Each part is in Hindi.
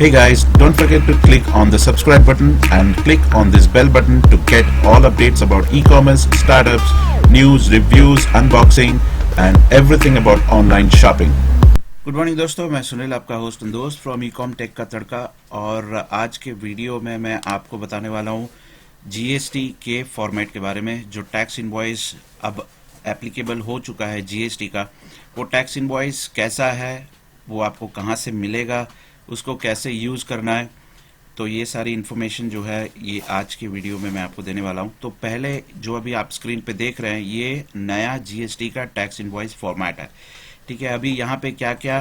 Hey guys, don't forget to click on the subscribe button and click on this bell button to get all updates about e-commerce, startups, news, reviews, unboxing and everything about online shopping. Good morning दोस्तों, मैं सुनील आपका होस्ट एंड दोस्त फ्रॉम ईकॉम टेक का तड़का। और आज के वीडियो में मैं आपको बताने वाला हूँ जीएसटी के फॉर्मेट के बारे में। जो टैक्स इनवॉइस अब एप्लीकेबल हो चुका है जीएसटी का, वो टैक्स इनवॉइस कैसा है, वो आपको कहाँ से मिलेगा, उसको कैसे यूज़ करना है, तो ये सारी इन्फॉर्मेशन जो है ये आज की वीडियो में मैं आपको देने वाला हूँ। तो पहले जो अभी आप स्क्रीन पे देख रहे हैं ये नया जीएसटी का टैक्स इनवॉइस फॉर्मेट है। ठीक है, अभी यहाँ पे क्या क्या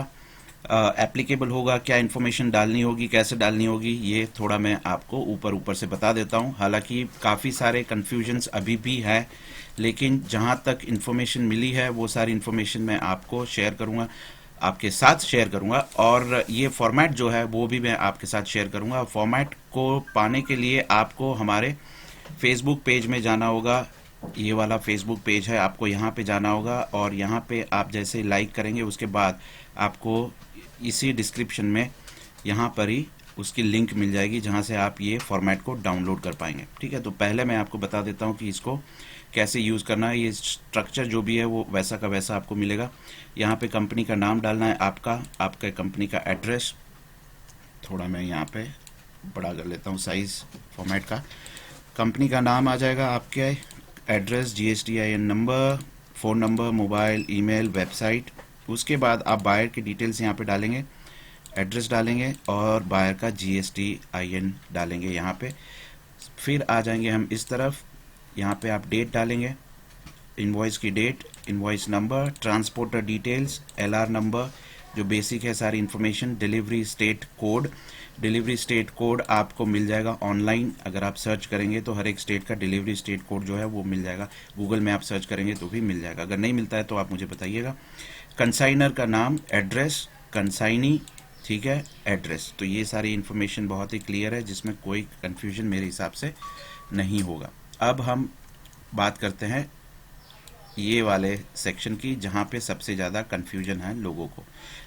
एप्लीकेबल होगा, क्या इन्फॉर्मेशन डालनी होगी, कैसे डालनी होगी, ये थोड़ा मैं आपको ऊपर से बता देता हूँ। हालांकि काफ़ी सारे कन्फ्यूजन्स अभी भी है, लेकिन जहाँ तक इन्फॉर्मेशन मिली है वो सारी इन्फॉर्मेशन मैं आपको शेयर करूँगा, आपके साथ शेयर करूँगा। और ये फॉर्मेट जो है वो भी मैं आपके साथ शेयर करूँगा। फॉर्मेट को पाने के लिए आपको हमारे फेसबुक पेज में जाना होगा। ये वाला फेसबुक पेज है, आपको यहाँ पे जाना होगा और यहाँ पे आप जैसे लाइक करेंगे उसके बाद आपको इसी डिस्क्रिप्शन में यहाँ पर ही उसकी लिंक मिल जाएगी जहाँ से आप ये फॉर्मेट को डाउनलोड कर पाएंगे। ठीक है, तो पहले मैं आपको बता देता हूँ कि इसको कैसे यूज़ करना है। ये स्ट्रक्चर जो भी है वो वैसा का वैसा आपको मिलेगा। यहाँ पे कंपनी का नाम डालना है, आपका कंपनी का एड्रेस, थोड़ा मैं यहाँ पे बड़ा कर लेता हूँ साइज़ फॉर्मेट का। कंपनी का नाम आ जाएगा, आपके address, GSTIN number, phone number, mobile, email, website. उसके बाद आप बायर की डिटेल्स यहाँ पे डालेंगे, एड्रेस डालेंगे और बायर का GSTIN डालेंगे यहाँ पे। फिर आ जाएंगे हम इस तरफ, यहाँ पे आप डेट डालेंगे, इनवॉइस की date, invoice number, transporter details, LR number जो बेसिक है सारी information, delivery state code. Delivery state code आपको मिल जाएगा ऑनलाइन, अगर आप सर्च करेंगे तो हर एक स्टेट का डिलीवरी स्टेट कोड जो है वो मिल जाएगा। गूगल में आप सर्च करेंगे तो भी मिल जाएगा, अगर नहीं मिलता है तो आप मुझे बताइएगा। कंसाइनर का नाम, एड्रेस, कंसाइनी, ठीक है, एड्रेस। तो ये सारी इन्फॉर्मेशन बहुत ही क्लियर है, जिसमें कोई कन्फ्यूजन मेरे हिसाब से नहीं होगा। अब हम बात करते हैं ये वाले सेक्शन की जहाँ पे सबसे ज़्यादा कन्फ्यूजन है लोगों को।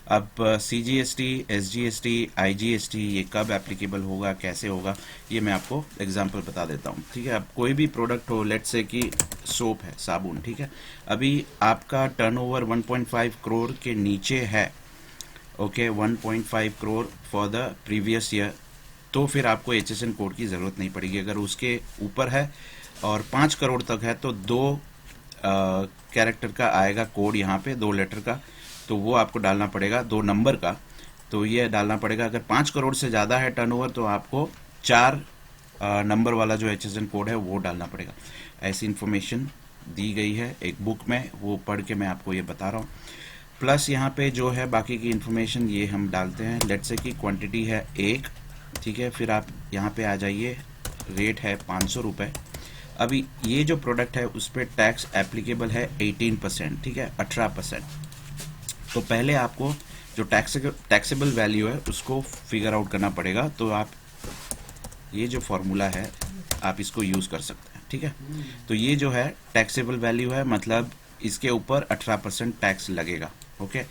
अब CGST, SGST, IGST ये कब एप्लीकेबल होगा, कैसे होगा, ये मैं आपको एग्जांपल बता देता हूँ। ठीक है, अब कोई भी प्रोडक्ट हो, लेट्स से कि सोप है, साबुन, ठीक है, अभी आपका टर्नओवर 1.5 करोड़ के नीचे है, okay, 1.5 crore for the previous year, तो फिर आपको HSN कोड की ज़रूरत नहीं पड़ेगी। अगर उसके ऊपर है और 5 करोड़ तक है तो 2 कैरेक्टर का आएगा कोड यहाँ पे, 2 लेटर का, तो वो आपको डालना पड़ेगा, 2 नंबर का, तो ये डालना पड़ेगा। अगर 5 करोड़ से ज़्यादा है टर्नओवर तो आपको 4 नंबर वाला जो HSN कोड है वो डालना पड़ेगा। ऐसी इन्फॉर्मेशन दी गई है एक बुक में, वो पढ़ के मैं आपको ये बता रहा हूँ। प्लस यहाँ पे जो है बाकी की इन्फॉर्मेशन ये हम डालते हैं। लेट्स से कि क्वांटिटी है 1, ठीक है, फिर आप यहाँ पे आ जाइए, रेट है 500 रुपये। अभी ये जो प्रोडक्ट है उस पर टैक्स एप्लीकेबल है 18%, ठीक है, 18%। तो पहले आपको जो टैक्सेबल वैल्यू है उसको फिगर आउट करना पड़ेगा। तो आप ये जो फॉर्मूला है आप इसको यूज़ कर सकते हैं। ठीक है, तो ये जो है टैक्सेबल वैल्यू है, मतलब इसके ऊपर 18% टैक्स लगेगा। ओके,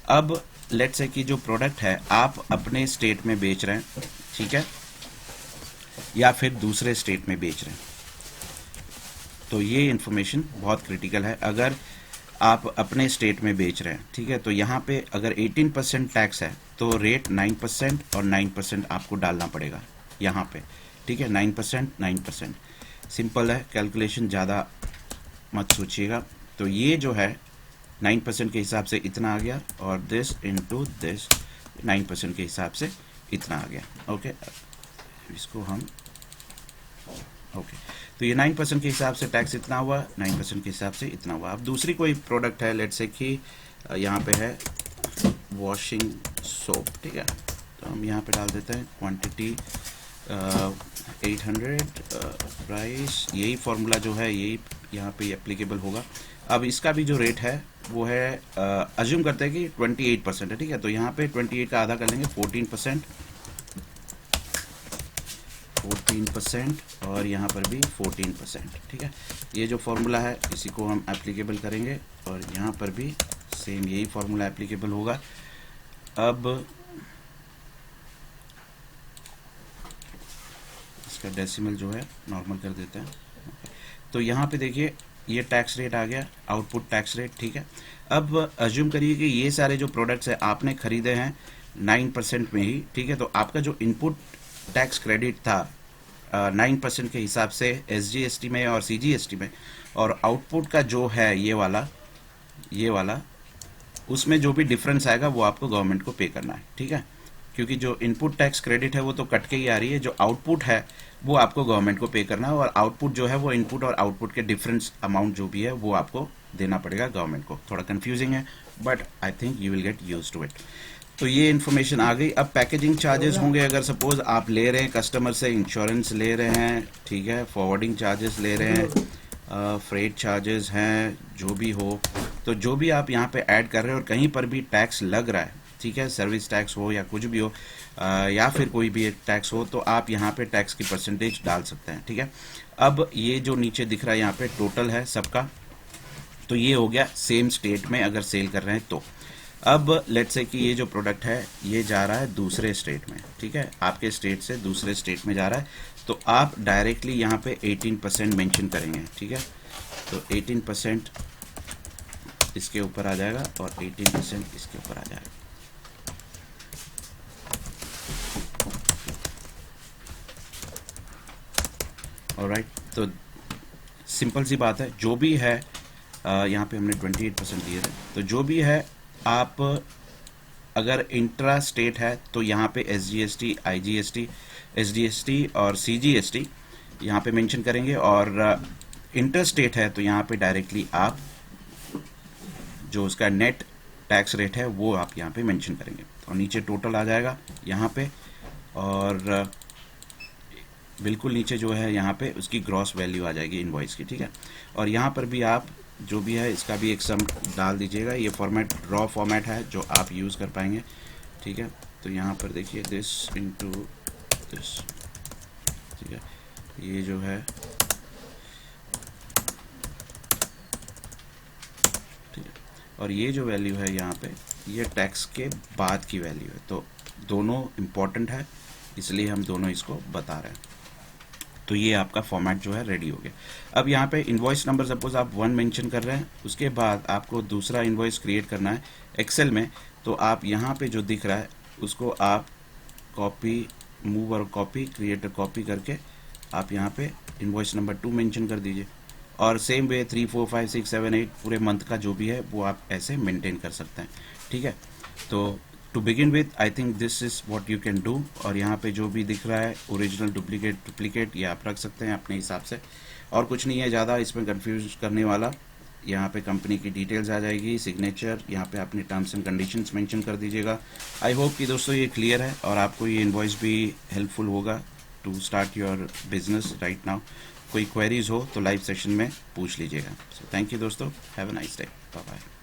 अब लेट्स से कि जो प्रोडक्ट है आप अपने स्टेट में बेच रहे हैं, ठीक है, या फिर दूसरे स्टेट में बेच रहे हैं, तो ये इन्फॉर्मेशन बहुत क्रिटिकल है। अगर आप अपने स्टेट में बेच रहे हैं, ठीक है, तो यहाँ पे अगर 18% टैक्स है तो रेट 9% और 9% आपको डालना पड़ेगा यहाँ पे। ठीक है, 9%, 9%, सिंपल है कैलकुलेशन, ज़्यादा मत सोचिएगा। तो ये जो है 9% के हिसाब से इतना आ गया और दिस इनटू दिस 9% के हिसाब से इतना आ गया। ओके, इसको हम ओके, तो ये 9% के हिसाब से टैक्स इतना हुआ, 9% के हिसाब से इतना हुआ। अब दूसरी कोई प्रोडक्ट है, लेट्स से कि यहाँ पे है वॉशिंग सोप, ठीक है, तो हम यहाँ पे डाल देते हैं क्वांटिटी 800, प्राइस, यही फार्मूला जो है यही यहाँ पे एप्लीकेबल होगा। अब इसका भी जो रेट है वो है, अज्यूम करते हैं कि 28% है, ठीक है, तो यहाँ पे 28 का आधा कर लेंगे, 14%, 14% और यहाँ पर भी 14%। ठीक है, ये जो फार्मूला है इसी को हम एप्लीकेबल करेंगे और यहाँ पर भी सेम यही फार्मूला एप्लीकेबल होगा। अब इसका डेसिमल जो है नॉर्मल कर देते हैं। तो यहाँ पे देखिए ये टैक्स रेट आ गया, आउटपुट टैक्स रेट, ठीक है। अब अज्यूम करिए कि ये सारे जो प्रोडक्ट्स है आपने खरीदे हैं 9% में ही, ठीक है। तो आपका जो इनपुट टैक्स क्रेडिट था 9% के हिसाब से SGST में और CGST में, और आउटपुट का जो है ये वाला उसमें जो भी डिफरेंस आएगा वो आपको गवर्नमेंट को पे करना है, ठीक है। क्योंकि जो इनपुट टैक्स क्रेडिट है वो तो कट के ही आ रही है, जो आउटपुट है वो आपको गवर्नमेंट को पे करना है, और आउटपुट जो है वो इनपुट और आउटपुट के डिफरेंस अमाउंट जो भी है वो आपको देना पड़ेगा गवर्नमेंट को। थोड़ा कंफ्यूजिंग है but I think you will get used to it. तो ये इन्फॉर्मेशन आ गई। अब पैकेजिंग चार्जेस होंगे, अगर सपोज आप ले रहे हैं कस्टमर से, इंश्योरेंस ले रहे हैं, ठीक है, फॉरवर्डिंग चार्जेस ले रहे हैं, फ्रेट चार्जेस हैं, जो भी हो, तो जो भी आप यहाँ पे ऐड कर रहे हैं और कहीं पर भी टैक्स लग रहा है, ठीक है, सर्विस टैक्स हो या कुछ भी हो, या फिर कोई भी एक टैक्स हो, तो आप यहाँ पे टैक्स की परसेंटेज डाल सकते हैं, ठीक है। अब ये जो नीचे दिख रहा है यहाँ पे टोटल है सबका, तो ये हो गया सेम स्टेट में अगर सेल कर रहे हैं तो। अब लेट्स से कि ये जो प्रोडक्ट है ये जा रहा है दूसरे स्टेट में, ठीक है, आपके स्टेट से दूसरे स्टेट में जा रहा है, तो आप डायरेक्टली यहाँ पे 18% मेंशन करेंगे, ठीक है। तो 18% इसके ऊपर आ जाएगा और 18% इसके ऊपर आ जाएगा। ऑलराइट, तो सिंपल सी बात है, जो भी है यहाँ पे हमने 28% दिए थे, तो जो भी है आप अगर इंट्रा स्टेट है तो यहाँ पे SGST, IGST, SDST और CGST यहाँ पे मेंशन करेंगे, और इंटर स्टेट है तो यहाँ पे डायरेक्टली आप जो उसका नेट टैक्स रेट है वो आप यहाँ पे मेंशन करेंगे, और नीचे टोटल आ जाएगा यहाँ पे, और बिल्कुल नीचे जो है यहाँ पे उसकी ग्रॉस वैल्यू आ जाएगी इनवॉइस की, ठीक है। और यहाँ पर भी आप जो भी है इसका भी एक सम डाल दीजिएगा। ये फॉर्मेट रॉ फॉर्मेट है जो आप यूज़ कर पाएंगे, ठीक है। तो यहाँ पर देखिए दिस इनटू दिस, ठीक है, ये जो है, ठीक है, और ये जो वैल्यू है यहाँ पे ये टैक्स के बाद की वैल्यू है, तो दोनों इम्पॉर्टेंट है इसलिए हम दोनों इसको बता रहे हैं। तो ये आपका फॉर्मेट जो है रेडी हो गया। अब यहाँ पे इनवॉइस नंबर सपोज आप 1 मेंशन कर रहे हैं, उसके बाद आपको दूसरा इनवॉइस क्रिएट करना है एक्सेल में, तो आप यहाँ पे जो दिख रहा है उसको आप कॉपी, मूव और कॉपी, क्रिएट कॉपी करके आप यहाँ पे इनवॉइस नंबर 2 मेंशन कर दीजिए, और सेम वे 3, 4, 5, 6, 7, 8 पूरे मंथ का जो भी है वो आप ऐसे मेंटेन कर सकते हैं, ठीक है। तो to begin with I think this is what you can do. और यहाँ पे जो भी दिख रहा है ओरिजिनल, डुप्लीकेट ये आप रख सकते हैं अपने हिसाब से, और कुछ नहीं है ज़्यादा इसमें कंफ्यूज करने वाला। यहाँ पे कंपनी की डिटेल्स आ जाएगी, सिग्नेचर, यहाँ पे अपने टर्म्स एंड कंडीशंस मेंशन कर दीजिएगा। आई होप कि दोस्तों ये क्लियर है और आपको ये इनवॉइस भी हेल्पफुल होगा to start your business right now. कोई क्वेरीज हो तो लाइव सेशन में पूछ लीजिएगा। सो थैंक यू दोस्तों, have a nice day, bye bye.